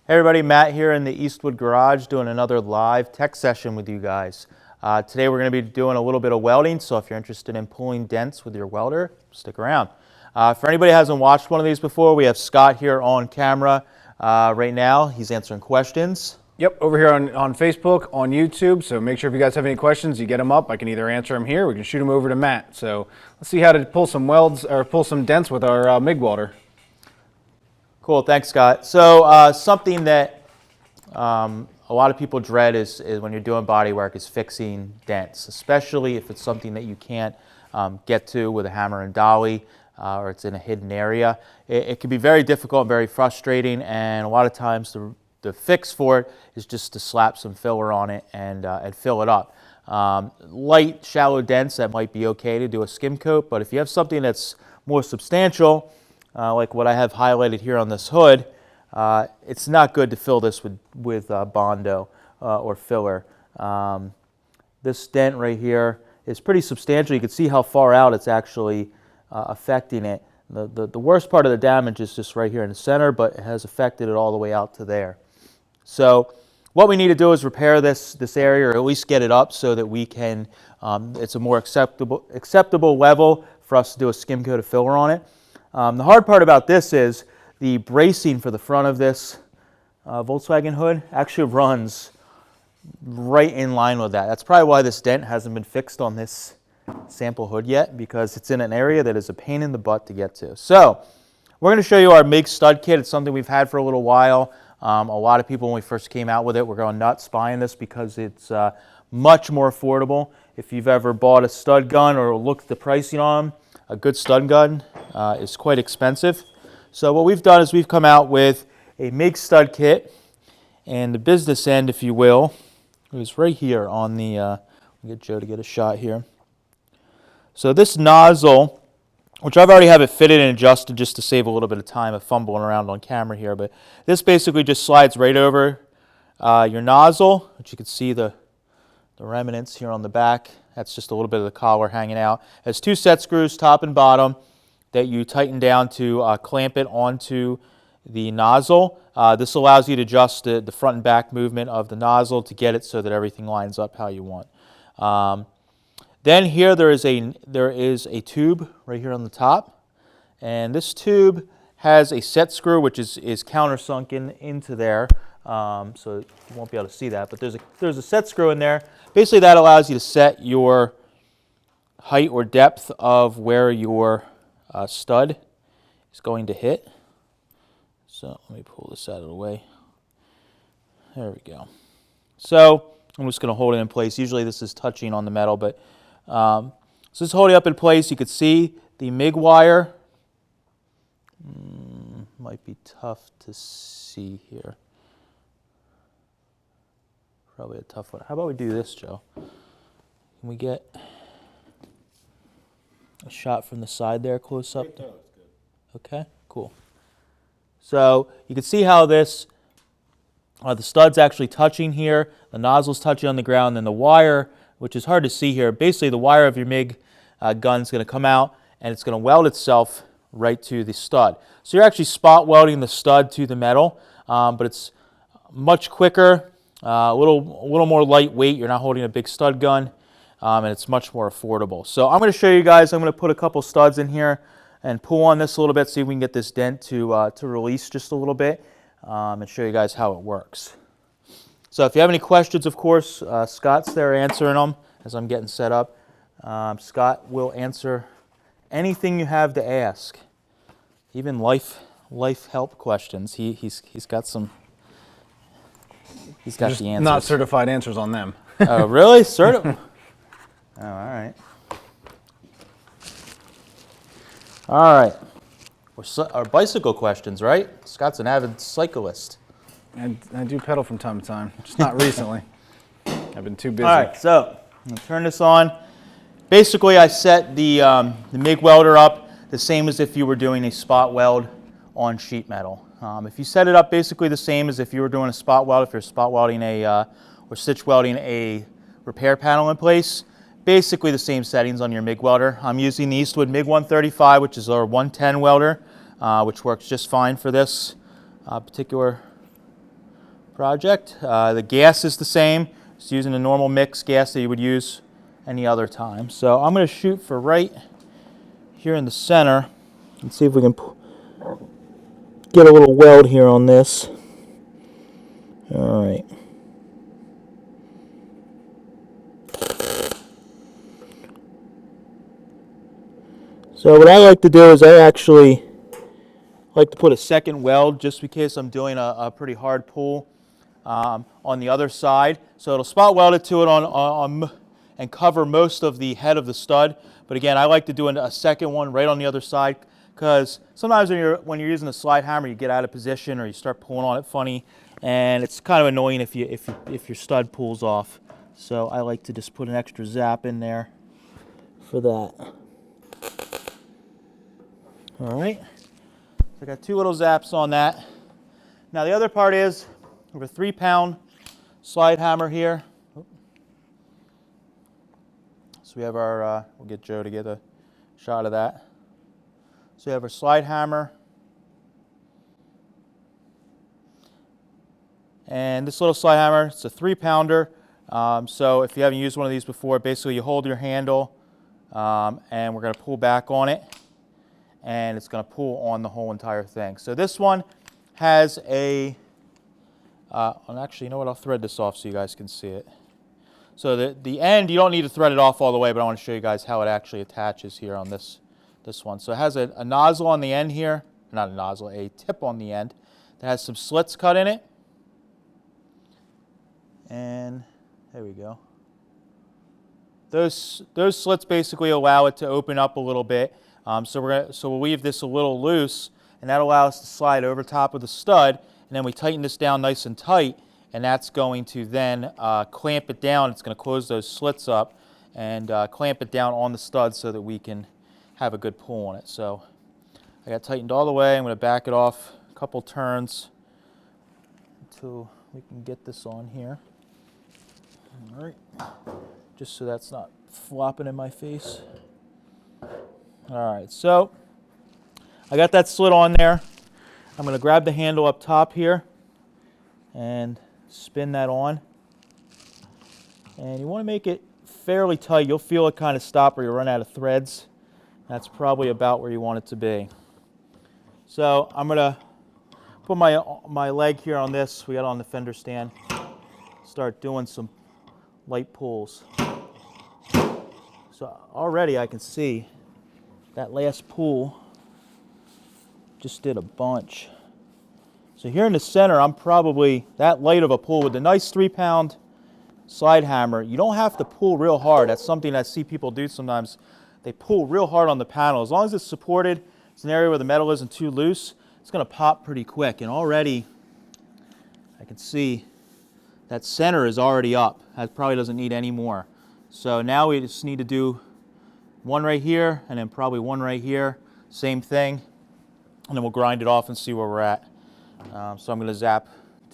Hey everybody, Matt here in the Eastwood garage doing another live tech session with you guys. Today we're going to be doing a little bit of welding, so if you're interested in pulling dents with your welder, stick around. For anybody who hasn't watched one of these before, we have Scott here on camera right now. He's answering questions. Yep, over here on Facebook, on YouTube, so make sure if you guys have any questions, you get them up. I can either answer them here, or we can shoot them over to Matt. So let's see how to pull some welds, or pull some dents with our MIG welder. Cool, thanks Scott. So something that a lot of people dread is when you're doing body work is fixing dents, especially if it's something that you can't get to with a hammer and dolly or it's in a hidden area. It can be very difficult and very frustrating, and a lot of times the fix for it is just to slap some filler on it and fill it up. Light, shallow dents, that might be okay to do a skim coat, but if you have something that's more substantial, like what I have highlighted here on this hood, it's not good to fill this with Bondo or filler. This dent right here is pretty substantial. You can see how far out it's actually affecting it. The worst part of the damage is just right here in the center, but it has affected it all the way out to there. So what we need to do is repair this area, or at least get it up so that we can, it's a more acceptable level for us to do a skim coat of filler on it. The hard part about this is the bracing for the front of this Volkswagen hood actually runs right in line with that. That's probably why this dent hasn't been fixed on this sample hood yet, because it's in an area that is a pain in the butt to get to. So we're going to show you our MIG Stud Kit. It's something we've had for a little while. A lot of people, when we first came out with it, were going nuts buying this because it's much more affordable. If you've ever bought a stud gun or looked at the pricing on them, a good stud gun is quite expensive. So what we've done is we've come out with a MIG Stud Kit, and the business end, if you will, is right here on the, I'll get Joe to get a shot here. So this nozzle, which I've already have it fitted and adjusted just to save a little bit of time of fumbling around on camera here, but this basically just slides right over your nozzle, which you can see the remnants here on the back. That's just a little bit of the collar hanging out. It has two set screws, top and bottom, that you tighten down to clamp it onto the nozzle. This allows you to adjust the front and back movement of the nozzle to get it so that everything lines up how you want. Then here there is a tube right here on the top, and this tube has a set screw which is countersunken into there, so you won't be able to see that, but there's a set screw in there. Basically that allows you to set your height or depth of where your stud is going to hit. So let me pull this out of the way. There we go. So I'm just going to hold it in place. Usually this is touching on the metal, but so just hold it up in place. You can see the MIG wire. Might be tough to see here. Probably a tough one. How about we do this, Joe? Can we get a shot from the side there, close up? No, it's good. Okay, cool. So you can see how this, the stud's actually touching here, the nozzle's touching on the ground, and the wire, which is hard to see here, basically the wire of your MIG gun is going to come out and it's going to weld itself right to the stud. So you're actually spot welding the stud to the metal, but it's much quicker, a little more lightweight. You're not holding a big stud gun, and it's much more affordable. So I'm going to show you guys. I'm going to put a couple studs in here and pull on this a little bit, see if we can get this dent to release just a little bit, and show you guys how it works. So if you have any questions, of course, Scott's there answering them as I'm getting set up. Scott will answer anything you have to ask, even life help questions. He's got some. He's got the answers. Not certified answers on them. Oh, really? Certified? Oh, all right. All right. Our bicycle questions, right? Scott's an avid cyclist. I do pedal from time to time, just not recently. I've been too busy. All right, so I'm going to turn this on. Basically, I set the MIG welder up the same as if you were doing a spot weld on sheet metal. If you set it up basically the same as if you were doing a spot weld, if you're spot welding or stitch welding a repair panel in place, basically the same settings on your MIG welder. I'm using the Eastwood MIG 135, which is our 110 welder, which works just fine for this particular project. The gas is the same. Just using the normal mix gas that you would use any other time. So I'm going to shoot for right here in the center and see if we can get a little weld here on this. All right. So what I like to do is I actually like to put a second weld just in case I'm doing a pretty hard pull on the other side. So it'll spot weld it to it and cover most of the head of the stud. But again, I like to do a second one right on the other side because sometimes when you're using a slide hammer, you get out of position or you start pulling on it funny, and it's kind of annoying if your stud pulls off. So I like to just put an extra zap in there for that. All right, so I got 2 little zaps on that. Now the other part is we have a 3-pound slide hammer here. So we have our, we'll get Joe to get a shot of that. So we have our slide hammer. And this little slide hammer, it's a 3-pounder. So if you haven't used one of these before, basically you hold your handle and we're going to pull back on it. And it's going to pull on the whole entire thing. So this one has a, actually, you know what, I'll thread this off so you guys can see it. So the end, you don't need to thread it off all the way, but I want to show you guys how it actually attaches here on this one. So it has a nozzle on the end here, not a nozzle, a tip on the end that has some slits cut in it. And there we go. Those slits basically allow it to open up a little bit. So we'll leave this a little loose, and that allows us to slide over top of the stud, and then we tighten this down nice and tight, and that's going to then clamp it down. It's going to close those slits up and clamp it down on the stud so that we can have a good pull on it. So I got tightened all the way. I'm going to back it off a couple turns until we can get this on here. All right, just so that's not flopping in my face. All right, so I got that slit on there. I'm going to grab the handle up top here and spin that on. And you want to make it fairly tight. You'll feel it kind of stop or you run out of threads. That's probably about where you want it to be. So I'm going to put my leg here on this. We got it on the fender stand. Start doing some light pulls. So already I can see that last pull just did a bunch. So here in the center, I'm probably that light of a pull with the nice 3-pound slide hammer. You don't have to pull real hard. That's something I see people do sometimes. They pull real hard on the panel. As long as it's supported, it's an area where the metal isn't too loose, it's going to pop pretty quick. And already I can see that center is already up. That probably doesn't need any more. So now we just need to do one right here and then probably one right here. Same thing. And then we'll grind it off and see where we're at. So I'm going to zap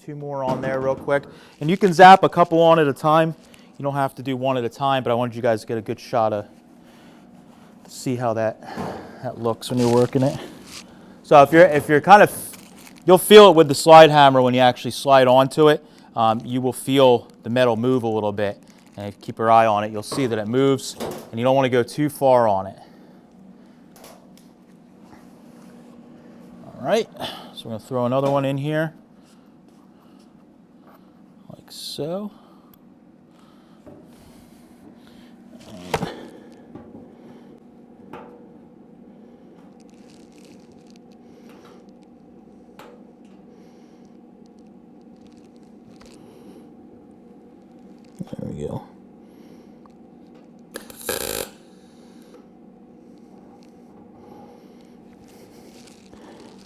2 more on there real quick. And you can zap a couple on at a time. You don't have to do one at a time, but I wanted you guys to get a good shot of see how that looks when you're working it. So if you're kind of, you'll feel it with the slide hammer when you actually slide onto it. You will feel the metal move a little bit. And keep your eye on it. You'll see that it moves, and you don't want to go too far on it. All right, so we're going to throw another one in here, like so. There we go.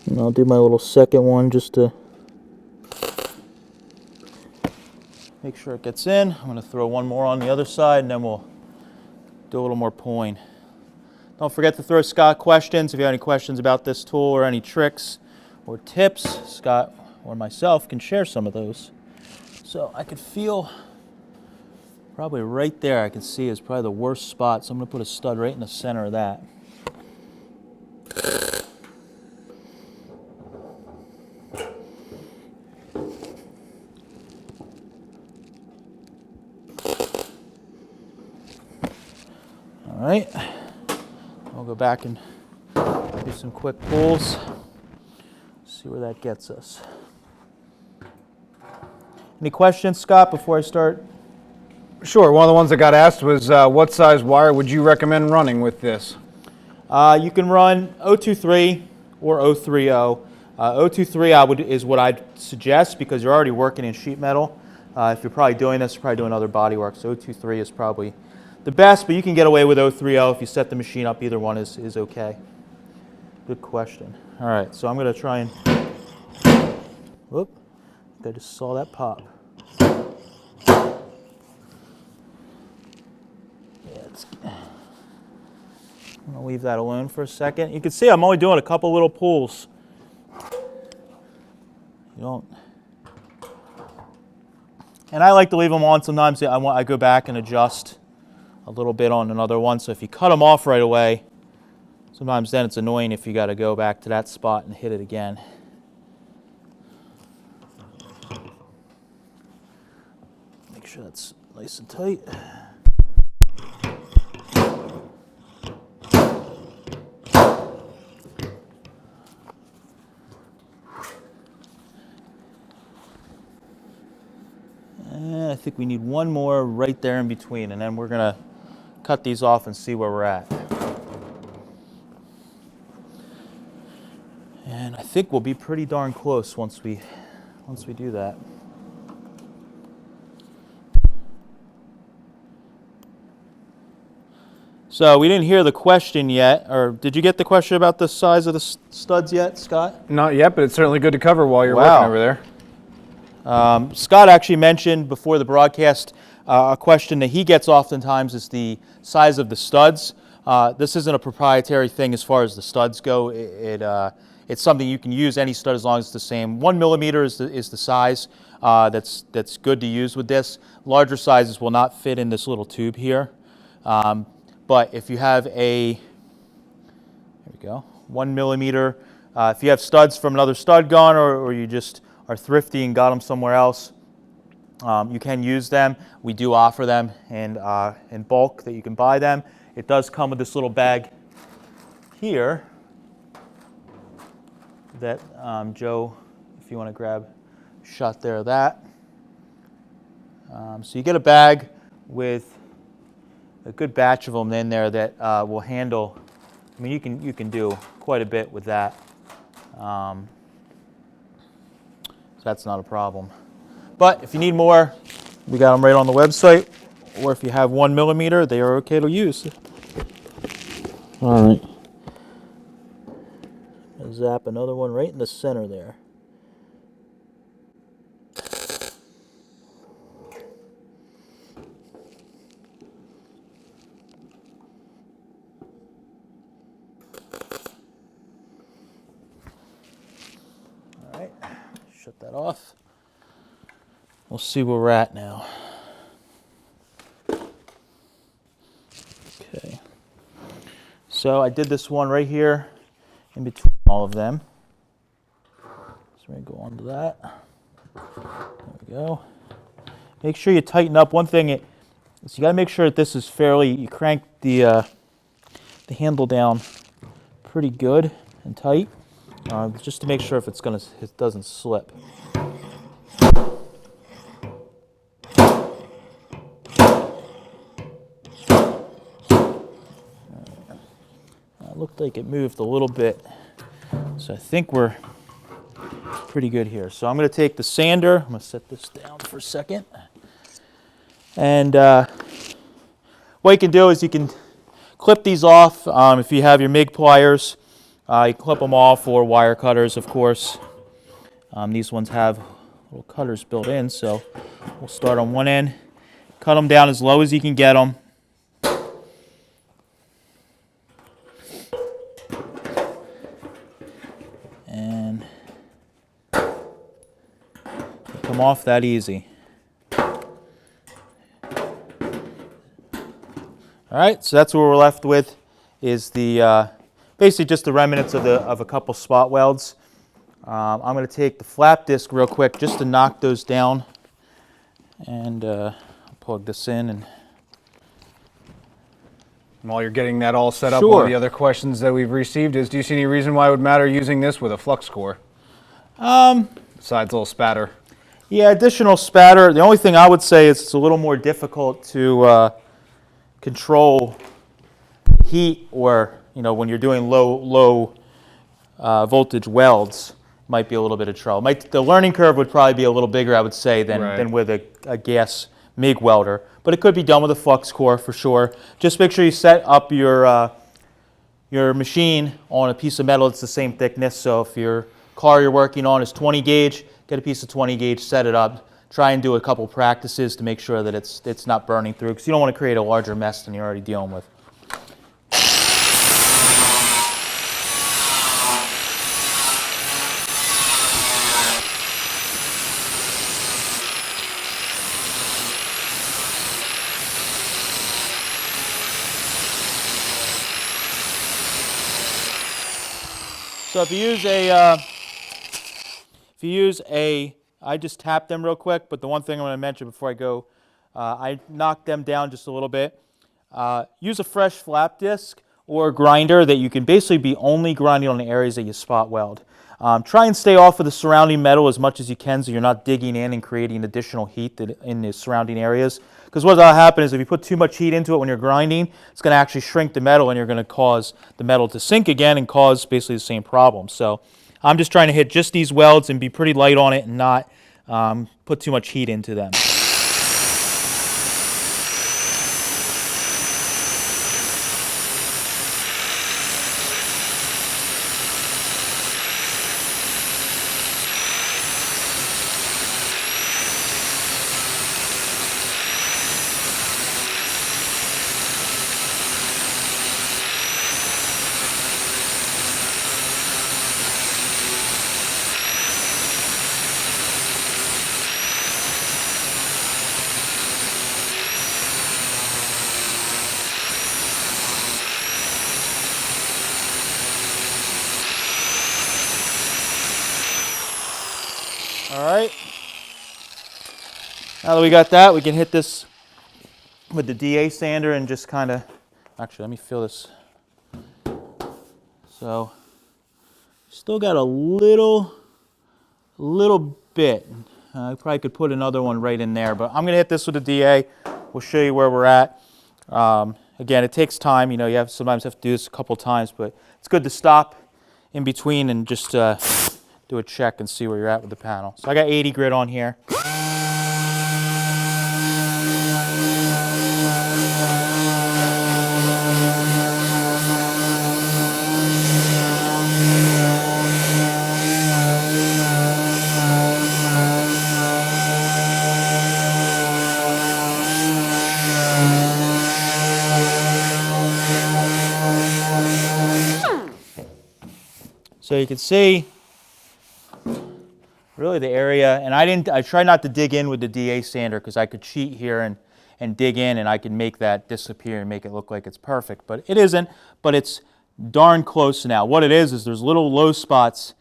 And I'll do my little second one just to make sure it gets in. I'm going to throw one more on the other side and then we'll do a little more pulling. Don't forget to throw Scott questions. If you have any questions about this tool or any tricks or tips, Scott or myself can share some of those. So I could feel probably right there, I can see is probably the worst spot. So I'm going to put a stud right in the center of that. All right, we'll go back and do some quick pulls. See where that gets us. Any questions, Scott, before I start? Sure. One of the ones that got asked was what size wire would you recommend running with this? You can run 023 or 030. 023 is what I'd suggest because you're already working in sheet metal. If you're probably doing this, you're probably doing other body work. So 023 is probably the best, but you can get away with 030 if you set the machine up. Either one is okay. Good question. All right, so I'm going to try and, whoop, I just saw that pop. Yeah, I'm going to leave that alone for a second. You can see I'm only doing a couple little pulls. You don't. And I like to leave them on. Sometimes I go back and adjust a little bit on another one. So if you cut them off right away, sometimes then it's annoying if you got to go back to that spot and hit it again. Make sure that's nice and tight. And I think we need one more right there in between, and then we're going to cut these off and see where we're at. And I think we'll be pretty darn close once we do that. So we didn't hear the question yet, or did you get the question about the size of the studs yet, Scott? Not yet, but it's certainly good to cover while you're working over there. Scott actually mentioned before the broadcast a question that he gets oftentimes is the size of the studs. This isn't a proprietary thing as far as the studs go. It's something you can use any stud as long as it's the same. 1 millimeter is the size that's good to use with this. Larger sizes will not fit in this little tube here. But if you have there we go, 1 millimeter, if you have studs from another stud gun or you just are thrifty and got them somewhere else, you can use them. We do offer them in bulk that you can buy them. It does come with this little bag here that Joe, if you want to grab a shot there of that. So you get a bag with a good batch of them in there that will handle. I mean, you can do quite a bit with that. So that's not a problem. But if you need more, we got them right on the website. Or if you have 1 millimeter, they are okay to use. All right. Zap another one right in the center there. All right, shut that off. We'll see where we're at now. Okay. So I did this one right here in between all of them. So we're going to go on to that. There we go. Make sure you tighten up. One thing is you got to make sure that this is fairly, you crank the handle down pretty good and tight, just to make sure if it doesn't slip. Looked like it moved a little bit, so I think we're pretty good here. So I'm going to take the sander, I'm going to set this down for a second, and what you can do is you can clip these off. If you have your MIG pliers, you clip them off, or wire cutters, of course. These ones have little cutters built in, so we'll start on one end, cut them down as low as you can get them. And come off that easy. All right, so that's what we're left with is the basically just the remnants of a couple spot welds. I'm going to take the flap disc real quick just to knock those down, and plug this in and While you're getting that all set up, Sure. one of the other questions that we've received is, do you see any reason why it would matter using this with a flux core? Besides a little spatter. Yeah, additional spatter. The only thing I would say is it's a little more difficult to control heat, or when you're doing low voltage welds, might be a little bit of trouble. The learning curve would probably be a little bigger, I would say, than with a gas MIG welder. But it could be done with a flux core for sure. Just make sure you set up your machine on a piece of metal that's the same thickness. So if your car you're working on is 20 gauge, get a piece of 20 gauge, set it up. Try and do a couple practices to make sure that it's not burning through, because you don't want to create a larger mess than you're already dealing with. So if you use I just tap them real quick, but the one thing I want to mention before I go, I knock them down just a little bit. Use a fresh flap disc or grinder that you can basically be only grinding on the areas that you spot weld. Try and stay off of the surrounding metal as much as you can, so you're not digging in and creating additional heat in the surrounding areas. Because what will happen is if you put too much heat into it when you're grinding, it's going to actually shrink the metal, and you're going to cause the metal to sink again and cause basically the same problem. So I'm just trying to hit just these welds and be pretty light on it and not put too much heat into them. All right, now that we got that, we can hit this with the DA sander and just kind of, actually let me feel this. So still got a little bit. I probably could put another one right in there, but I'm going to hit this with the DA. We'll show you where we're at. Again, it takes time. You sometimes have to do this a couple times, but it's good to stop in between and just do a check and see where you're at with the panel. So I got 80 grit on here. So you can see really the area, and I try not to dig in with the DA sander because I could cheat here and dig in, and I can make that disappear and make it look like it's perfect, but it isn't, but it's darn close now. What it is there's little low spots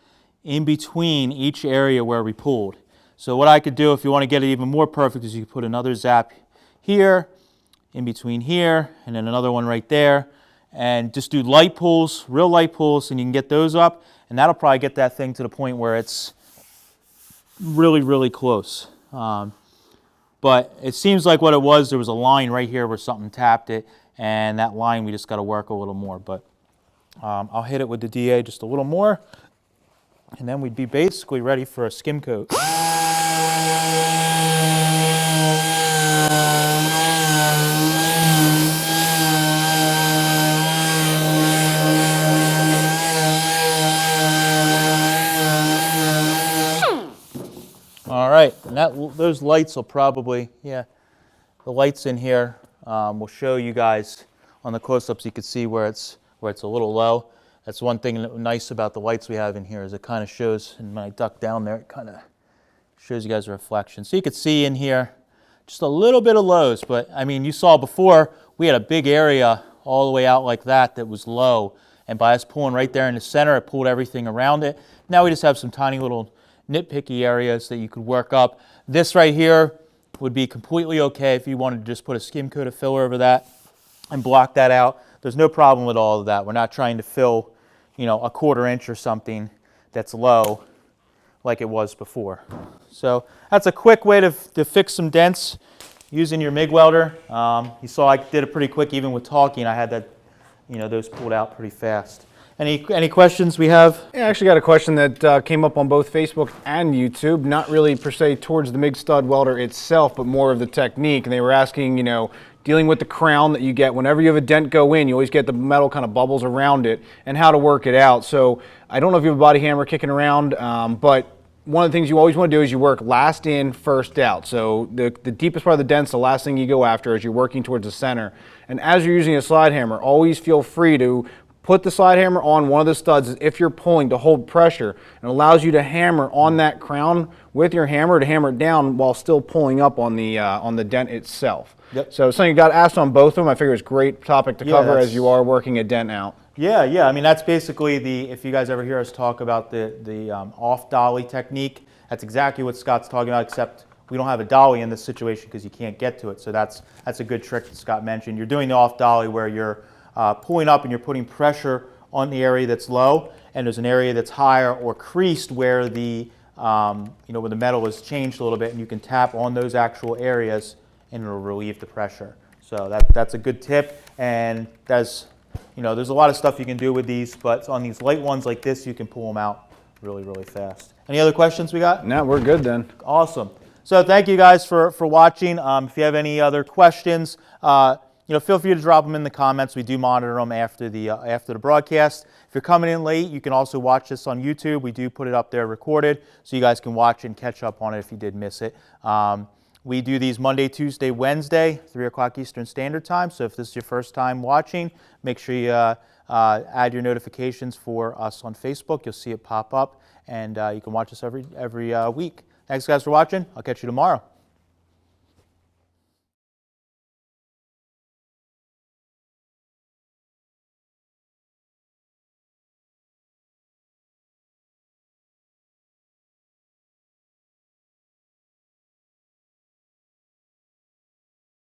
in between each area where we pulled. So what I could do if you want to get it even more perfect is you could put another zap here, in between here, and then another one right there, and just do light pulls, real light pulls, and you can get those up, and that'll probably get that thing to the point where it's really close. But it seems like what it was, there was a line right here where something tapped it, and that line we just got to work a little more. But I'll hit it with the DA just a little more, and then we'd be basically ready for a skim coat. All right, and those lights will probably, the lights in here will show you guys on the close-ups. You can see where it's a little low. That's one thing nice about the lights we have in here is it kind of shows, and when I duck down there, it kind of shows you guys a reflection. So you can see in here just a little bit of lows, but I mean, you saw before we had a big area all the way out like that was low, and by us pulling right there in the center, it pulled everything around it. Now we just have some tiny little nitpicky areas that you could work up. This right here would be completely okay if you wanted to just put a skim coat of filler over that and block that out. there's no problem with all of that. We're not trying to fill, you know, a 1/4 inch or something that's low like it was before. So that's a quick way to fix some dents using your MIG welder. You saw I did it pretty quick even with talking. I had that, you know, those pulled out pretty fast. Any questions we have? Yeah, I actually got a question that came up on both Facebook and YouTube, not really per se towards the MIG Stud Welder itself, but more of the technique. And they were asking, you know, dealing with the crown that you get whenever you have a dent go in, you always get the metal kind of bubbles around it, and how to work it out. So I don't know if you have a body hammer kicking around, but one of the things you always want to do is you work last in, first out. So the deepest part of the dent's the last thing you go after as you're working towards the center. And as you're using a slide hammer, always feel free to put the slide hammer on one of the studs if you're pulling to hold pressure, and allows you to hammer on that crown with your hammer to hammer it down while still pulling up on the dent itself. Yep. So something you got asked on both of them. I figure it's a great topic to cover as you are working a dent out. Yeah. I mean, that's basically if you guys ever hear us talk about the off dolly technique, that's exactly what Scott's talking about, except we don't have a dolly in this situation because you can't get to it. So that's a good trick that Scott mentioned. You're doing the off dolly where you're pulling up and you're putting pressure on the area that's low, and there's an area that's higher or creased where the where the metal is changed a little bit, and you can tap on those actual areas and it'll relieve the pressure. So that's a good tip, and there's a lot of stuff you can do with these, but on these light ones like this, you can pull them out really, really fast. Any other questions we got? No, we're good then. Awesome. So thank you guys for watching. If you have any other questions, feel free to drop them in the comments. We do monitor them after the broadcast. If you're coming in late, you can also watch this on YouTube. We do put it up there recorded, so you guys can watch and catch up on it if you did miss it. We do these Monday, Tuesday, Wednesday, 3 o'clock Eastern Standard Time. So if this is your first time watching, make sure you add your notifications for us on Facebook. You'll see it pop up, and you can watch us every week. Thanks, guys, for watching. I'll catch you tomorrow.